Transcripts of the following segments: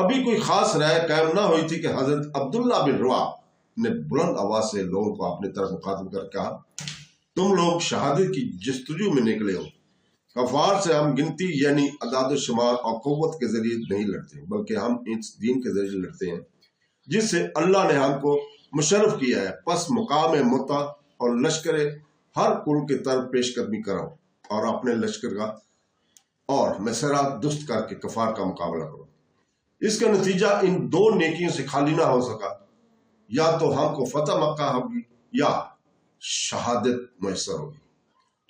ابھی کوئی خاص رائے قائم نہ ہوئی تھی کہ حضرت عبداللہ بن روا نے بلند آواز سے لوگوں کو اپنی طرف مخاطب کر کہا، تم لوگ شہادت کی جستجو میں نکلے ہو۔ کفار سے ہم گنتی یعنی اعداد و شمار اور قوت کے ذریعے نہیں لڑتے، بلکہ ہم اس دین کے ذریعے لڑتے ہیں جس سے اللہ نے ہم کو مشرف کیا ہے۔ پس مقام متا اور لشکر ہر کل کی طرف پیش قدمی کرو اور اپنے لشکر کا اور مسرا درست کر کے کفار کا مقابلہ کرو۔ اس کا نتیجہ ان دو نیکیوں سے خالی نہ ہو سکا، یا تو ہم کو فتح مکہ ہوگی یا شہادت میسر ہوگی۔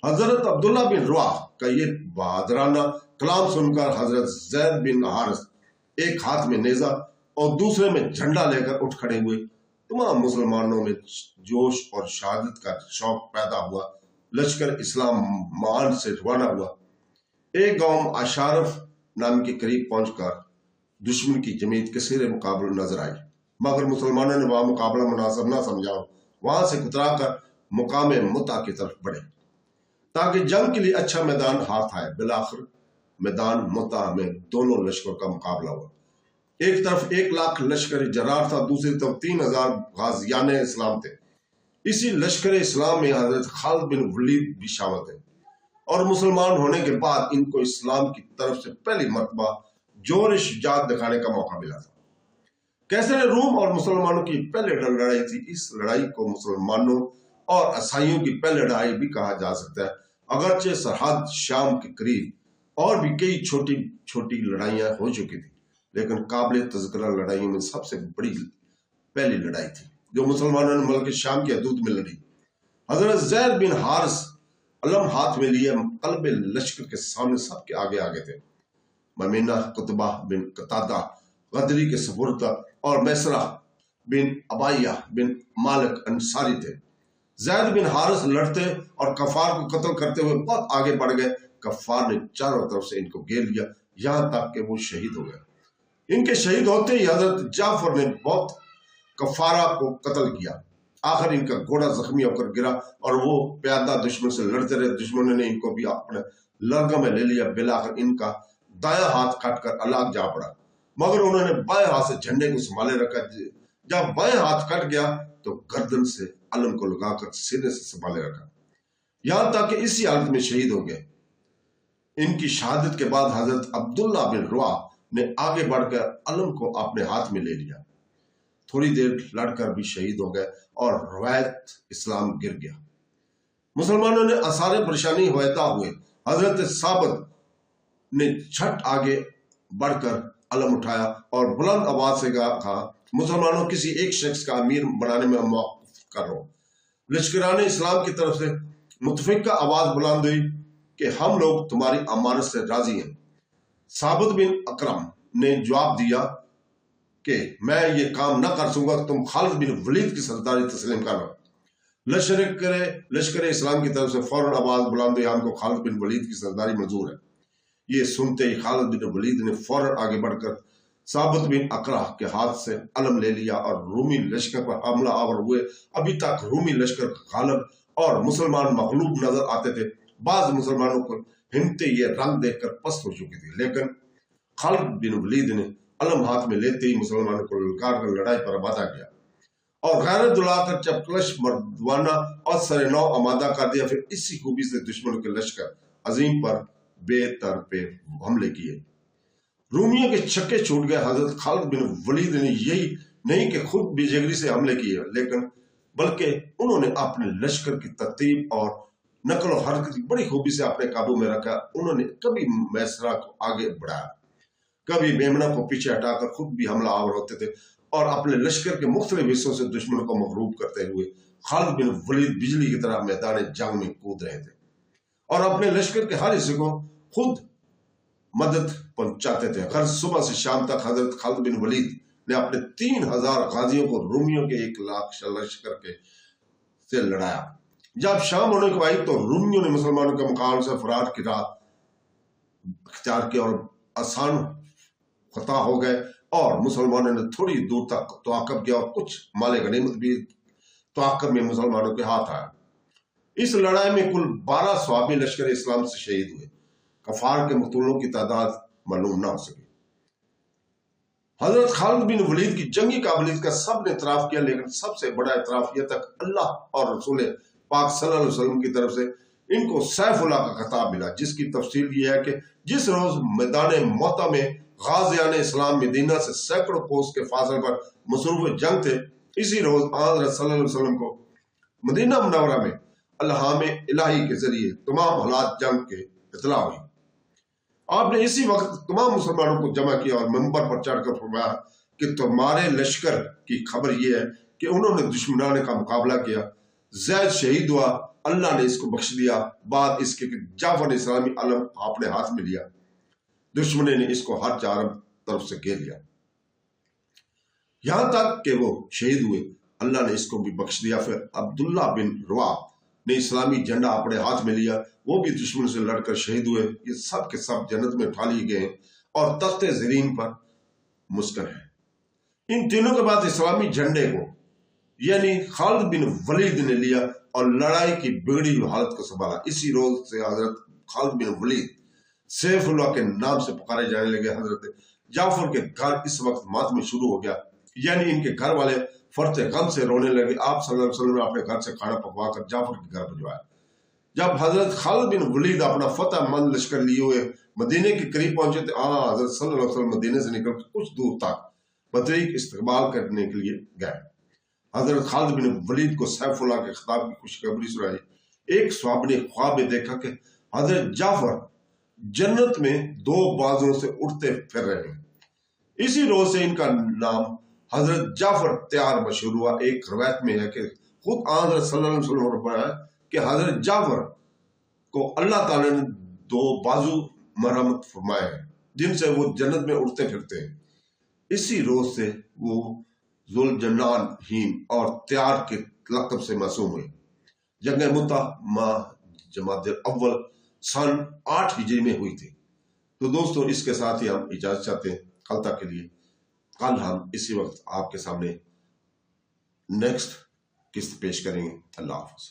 حضرت عبداللہ بن روا کا یہ بہادرانہ کلام سن کر حضرت زید بن حارث ایک ہاتھ میں نیزہ اور دوسرے میں جھنڈا لے کر اٹھ کھڑے ہوئے۔ تمام مسلمانوں میں جوش اور شہادت کا شوق پیدا ہوا۔ لشکر اسلام مان سے روانہ ہوا۔ ایک گاؤں اشارف نام کے قریب پہنچ کر دشمن کی جماعت کثیر مقابل نظر آئی، مگر مسلمانوں نے وہاں مقابلہ مناسب نہ سمجھا، وہاں سے کترا کر مقام متا کی طرف بڑھے تاکہ جنگ کے لیے اچھا میدان ہاتھ آئے۔ بالآخر میدان متا میں دونوں لشکر کا مقابلہ ہوا۔ ایک طرف 1,00,000 لشکر جرار تھا، دوسری طرف 3,000 غازیان اسلام تھے۔ اسی لشکر اسلام میں حضرت خالد بن ولید بھی شامل تھے، اور مسلمان ہونے کے بعد ان کو اسلام کی طرف سے پہلی مرتبہ جوہر شجاعت دکھانے کا موقع ملا تھا۔ کیسر روم اور مسلمانوں کی پہلی لڑائی تھی۔ اس لڑائی کو مسلمانوں اور عیسائیوں کی پہلی لڑائی بھی کہا جا سکتا ہے، اگرچہ سرحد شام کے قریب اور بھی کئی چھوٹی چھوٹی لڑائیاں ہو چکی تھی، لیکن قابل تذکرہ لڑائیوں میں سب سے بڑی پہلی لڑائی تھی جو مسلمانوں نے ملک شام کی حدود میں لڑی۔ حضرت زید بن حارث علم ہاتھ میں لیے قلب لشکر کے سامنے سب کے آگے آگے تھے۔ ممینہ قطبہ بن قتادہ غدری کے سپرد اور میسرہ بن ابائیہ بن مالک انصاری تھے۔ زید بن حارث لڑتے اور کفار کو قتل کرتے ہوئے بہت آگے بڑھ گئے۔ کفار نے چاروں طرف سے ان کو گھیر لیا، یہاں تک کہ وہ شہید ہو گئے۔ ان کے شہید ہوتے ہی حضرت جعفر نے بہت کفارہ کو قتل کیا۔ آخر ان کا گھوڑا زخمی ہو کر گرا اور وہ پیادہ دشمن سے لڑتے رہے۔ دشمنوں نے ان کو بھی اپنے لرگوں میں لے لیا۔ بالآخر ان کا دایاں ہاتھ کٹ کر الگ جا پڑا، مگر انہوں نے بائیں ہاتھ سے جھنڈے کو سنبھالے رکھا۔ جب بائیں ہاتھ کٹ گیا تو گردن سے علم کو لگا کر سینے سے سنبھالے رکھا، یہاں تک کہ اسی حالت میں شہید ہو گئے۔ ان کی شہادت کے بعد حضرت عبداللہ بن روا نے آگے بڑھ کر علم کو اپنے ہاتھ میں لے لیا۔ تھوڑی دیر لڑ کر بھی شہید ہو گئے اور روایت اسلام گر گیا۔ مسلمانوں نے آثار پریشانی ہوتا ہوئے حضرت ثابت نے جھٹ آگے بڑھ کر علم اٹھایا اور بلند آواز سے کہا، مسلمانوں کسی ایک شخص کا امیر بنانے میں موقف کر رہو۔ لشکران اسلام کی طرف سے متفقہ آواز بلند ہوئی کہ ہم لوگ تمہاری امارت سے راضی ہیں۔ ثابت بن اکرم نے جواب دیا کہ میں یہ کام نہ کر سکوں گا، تم خالد بن ولید کی سرداری تسلیم کرنا۔ لشکر اسلام کی طرف سے فوراً آواز بلند ہوئی، ہم کو خالد بن ولید کی سرداری منظور ہے۔ یہ سنتے ہی خالد بن ولید نے فوراً آگے بڑھ کر ثابت بن اقرا کے ہاتھ سے علم لے لیا اور رومی لشکر پر حملہ آور ہوئے۔ ابھی تک رومی لشکر غالب اور مسلمان مغلوب نظر آتے تھے۔ بعض مسلمانوں کو ہمتیں یہ رنگ دیکھ کر پست ہو چکی تھی، لیکن خالد بن ولید نے علم ہاتھ میں لیتے ہی مسلمانوں کو للکار کر لڑائی پر آمادہ کیا اور غیرت دلا کر چپکلش مردوانہ اور سر نو آمادہ کر دیا۔ پھر اسی خوبی سے دشمنوں کے لشکر عظیم پر بے ترپے حملے کیے۔ رومیوں کے چھکے چھوٹ گئے۔ حضرت خالد بن ولید نے یہی نہیں کہ خود بے جگری سے حملے کیے، لیکن بلکہ انہوں نے اپنے لشکر کی ترتیب اور نقل و حرکت کی بڑی خوبی سے اپنے قابو میں رکھا۔ انہوں نے کبھی میسرہ کو آگے بڑھایا، کبھی میمنہ کو پیچھے ہٹا کر خود بھی حملہ آور ہوتے تھے اور اپنے لشکر کے مختلف حصوں سے دشمنوں کو مغلوب کرتے ہوئے خالد بن ولید بجلی کی طرح میدان جنگ میں کود رہے تھے اور اپنے لشکر کے ہر حصے کو خود مدد پہنچاتے تھے۔ ہر صبح سے شام تک حضرت خالد بن ولید نے اپنے 3,000 غازیوں کو رومیوں کے 1,00,000 لشکر کے سے لڑایا۔ جب شام ہونے کو آئی تو رومیوں نے مسلمانوں کے مقابلے سے فرار کی راہ اختیار کی اور آسان فتح ہو گئے، اور مسلمانوں نے تھوڑی دور تک تعاقب کیا اور کچھ مال غنیمت بھی تعاقب میں مسلمانوں کے ہاتھ آیا۔ اس لڑائی میں کل 12 صحابی لشکر اسلام سے شہید ہوئے۔ کفار کے مقتولوں کی تعداد معلوم نہ ہو سکی۔ حضرت خالد بن ولید کی جنگی قابلیت کا سب نے اعتراف کیا، لیکن سب سے بڑا اعتراف یہ تک اللہ اور رسول پاک صلی اللہ علیہ وسلم کی طرف سے ان کو سیف اللہ کا خطاب ملا، جس کی تفصیل یہ ہے کہ جس روز میدان موتا میں غازیان اسلام مدینہ سے سینکڑوں کوس کے فاصلے پر مصروف جنگ تھے، اسی روز حضرت صلی اللہ علیہ وسلم کو مدینہ منورہ میں الہام الہی کے ذریعے تمام حالات جنگ کے اطلاع ہوئی۔ آپ نے اسی وقت تمام مسلمانوں کو جمع کیا اور منبر پر چڑھ کر فرمایا کہ تمہارے لشکر کی خبر یہ ہے کہ انہوں نے دشمنان کا مقابلہ کیا، زید شہید ہوا، اللہ نے اس کو بخش دیا، بعد اس کے کہ جعفر نے اسلامی علم اپنے ہاتھ میں لیا، دشمن نے اس کو ہر چاروں طرف سے گھیر لیا، یہاں تک کہ وہ شہید ہوئے، اللہ نے اس کو بھی بخش دیا۔ پھر عبداللہ بن روا نے اسلامی جھنڈا اپنے ہاتھ میں لیا، وہ بھی دشمن سے لڑ کر شہید ہوئے، یہ سب کے سب جنت میں اٹھا لیے گئے ہیں اور تخت زرین پر مسکن ہیں۔ ان تینوں کے بعد اسلامی جھنڈے کو یعنی خالد بن ولید نے لیا اور لڑائی کی بگڑی ہوئی حالت کو سنبھالا۔ اسی روز سے حضرت خالد بن ولید سیف اللہ کے نام سے پکارے جانے لگے۔ حضرت جعفر کے گھر اس وقت ماتم شروع ہو گیا، یعنی ان کے گھر والے فرط غم سے رونے لگے۔ آپ صلی اللہ علیہ وسلم نے اپنے گھر سے کھانا پکوا کر جعفر کے گھر بھجوایا۔ جب حضرت خالد بن ولید اپنا فتح مند لشکر لیے ہوئے مدینے کے قریب پہنچے تو حضرت صلی اللہ علیہ وسلم مدینے سے نکل کر کچھ دور تک بطریق استقبال کرنے کے لیے گئے۔ حضرت خالد بن ولید کو سیف اللہ کے خطاب کی خوشخبری سنائی۔ ایک صحابی نے خواب میں دیکھا کہ حضرت جعفر جنت میں دو بازوں سے اٹھتے پھر رہے ہیں۔ اسی روز سے ان کا نام حضرت جعفر تیار مشہور ہوا۔ ایک روایت میں ہے کہ خود حضرت صلی اللہ علیہ وسلم نے فرمایا کہ حضرت جعفر کو اللہ تعالی نے دو بازو مرحمت فرمائے ہیں جن سے وہ جنت میں اٹھتے پھرتے ہیں۔ اسی روز سے وہ ذوالجنان ہیم اور تیار کے لقب سے معصوم ہوئے۔ جنگ مطا ماہ جمادی الاول سن 8 ہجری میں ہوئی تھی۔ تو دوستو اس کے ساتھ ہی ہم اجازت چاہتے ہیں کل تک کے لیے۔ کل ہم اسی وقت آپ کے سامنے نیکسٹ قسط پیش کریں گے۔ اللہ حافظ۔